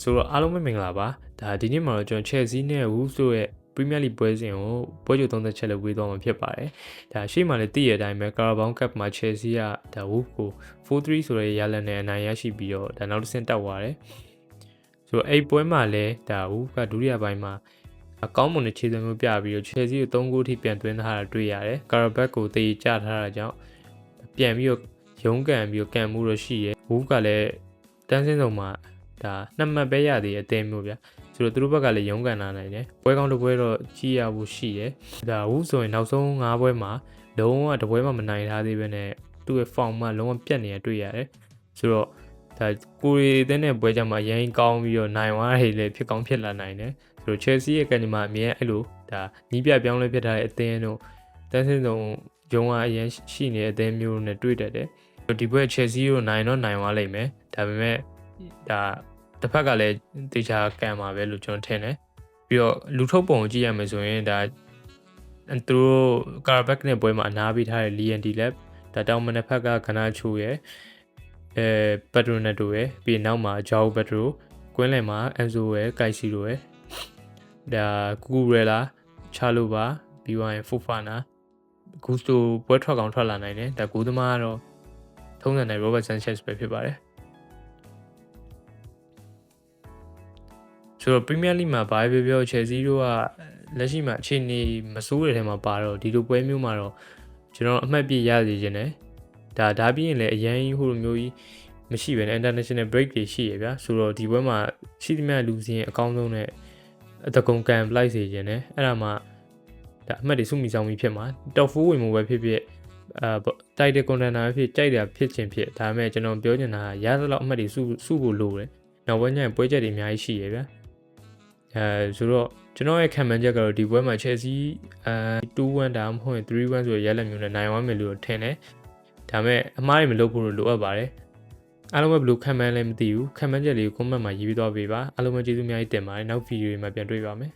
ဆိုတော့အားလုံးပဲမင်္ဂလာပါဒါဒီနေ့မှာတော့ကျွန်တော် Chelsea နဲ့ Wolves တို့ရဲ့ Premier League ပွဲစဉ်ကိုပွဲကြို30ချက်လောက်ဝေးသွားမှာဖြစ်ပါတယ်ဒါရှေ့မှာလည်းသိရတဲ့အတိုင်းပဲ Carabao Cup မှာ Chelsea ကဒါ Wolves ကို 4-3 ဆိုတဲ့ရလဒ်နဲ့အနိုင်ရရှိပြီးတော့ဒါနောက်တစ်ဆင့်တက်သွားတယ်ဆိုတော့အဲ့ပွဲမှာလည်းဒါ Wolves ကဒုတိယပိုင်းမှာအကောင်းမွန်တဲ့ခြေစွမ်းမျိုးပြပြီးတော့ Chelsea ကို3ဂိုးထိပြန်သွင်းထားတာတွေ့ရတယ် Carabao ကိုတေးကျထားတာကြောင့်ပြန်ပြီးတော့ရုန်းကန်ပြီးတော့ကန်မှုတော့ရှိရယ် Wolves ကလည်းတန်းစင်းဆုံးမှာဒါ2မှတ်ပဲရသေးတဲ့အသင်းမျိုးဗျာဆိုတော့သူတို့ဘက်ကလည်းရုန်းကန်လာနိုင်တယ်ပွဲကောင်းတစ်ပွဲတော့ကြည့်ရဖို့ရှိတယ်ဒါ Wolves ဆိုရင်နောက်ဆုံး5ပွဲမှာလုံးဝတပွဲမှမနိုင်ထားသေးဘဲနဲ့သူ့ရဲ့ form မှလုံးဝပြတ်နေတာတွေ့ရတယ်ဆိုတော့ဒါကိုရီအသင်းနဲ့ပွဲကြမှာအရင်ကောင်းပြီးတော့နိုင်သွားတယ်လေဖြစ်ကောင်းဖြစ်လာနိုင်တယ်ဆိုတော့ Chelsea ရဲ့ကန်ဒီမှာအမြဲအဲ့လိုဒါနီးပြပြောင်းလဲဖြစ်ထားတဲ့အသင်းတို့တန်းစင်းဆုံးရုံးကအရင်ရှိနေတဲ့အသင်းမျိုးနဲ့တွေ့တတ်တယ်ဒီပွဲ Chelsea ကိုနိုင်တော့နိုင်သွားလိမ့်မယ်ဒါပေမဲ့ဒါတစ်ဖက်ကလည်းတေချာကန်မှာပဲလို့ကျွန်တော်ထင်တယ်ပြီးတော့လူထုတ်ပုံကိုကြည့်ရမယ်ဆိုရင်ဒါသူတို့ Carabao နဲ့ပွဲမှာအနားပေးထားတဲ့ Liam Delap ဒါတောင်မနက်ဖက်ကခဏချိုးရယ်Pedro Neto ရယ်ပြီးနောက်မှာ Joao Pedro ကွင်းလယ်မှာ Enzo ရယ် Caicedo ရယ်ဒါ Cucurella Chalobah ပြီးသွားရင် Fofana Gusto ပွဲထွက်ကောင်ထွက်လာနိုင်တယ်ဒါကိုသမားကတော့ထုံးစံတိုင်း Robert Sanchez ပဲဖြစ်ပါတယ်ဆိုတော့ Premier League မှာဘာပဲပြော Chelsea တို့ကလက်ရှိမှာအခြေအနေမဆိုးတဲ့ထဲမှာပါတော့ဒီလိုပွဲမျိုးမှာတော့ကျွန်တော်အမှတ်ပြရစီခြင်းတယ်ဒါပြီးရင်လည်းအရင်ဟိုလိုမျိုးကြီးမရှိပဲနဲ့ international break တွေရှိရဗျာဆိုတော့ဒီပွဲမှာရှိသမျှလူစင်းအကောင်းဆုံးနဲ့အတကုံကန်ပလိုက်စေခြင်းတယ်အဲ့ဒါမှဒါအမှတ်တွေစုမိဆောင်ပြီးဖြစ်မှာ top 4ဝင်မှုပဲဖြစ်ဖြစ်တိုက်တဲ့ contender ဖြစ်ကြိုက်တာဖြစ်ခြင်းဖြစ်ဒါပေမဲ့ကျွန်တော်ပြောချင်တာကရသလောက်အမှတ်တွေစုဖို့လိုတယ်နောက်ပွဲညပွဲချက်တွေအများကြီးရှိရဗျာဆိုတော့ကျွန်တော်ရဲ့ခံမှန်းချက်ကတော့ဒီပွဲမှာ Chelsea 2-1ဒါမှမဟုတ်3-1ဆိုရရလက်မျိုးနဲ့နိုင်သွားမယ်လို့ထင်တယ်ဒါပေမဲ့အမားတွေမလုပ်ဖို့လိုအပ်ပါတယ်အားလုံးပဲဘယ်လိုခံမှန်းလဲမသိဘူးခံမှန်းချက်လေးကို comment မှာရေးပြီးသွားပေးပါအားလုံးပဲကျေးဇူးအများကြီးတင်ပါတယ်နောက်ဗီဒီယိုတွေမှာပြန်တွေ့ပါမယ်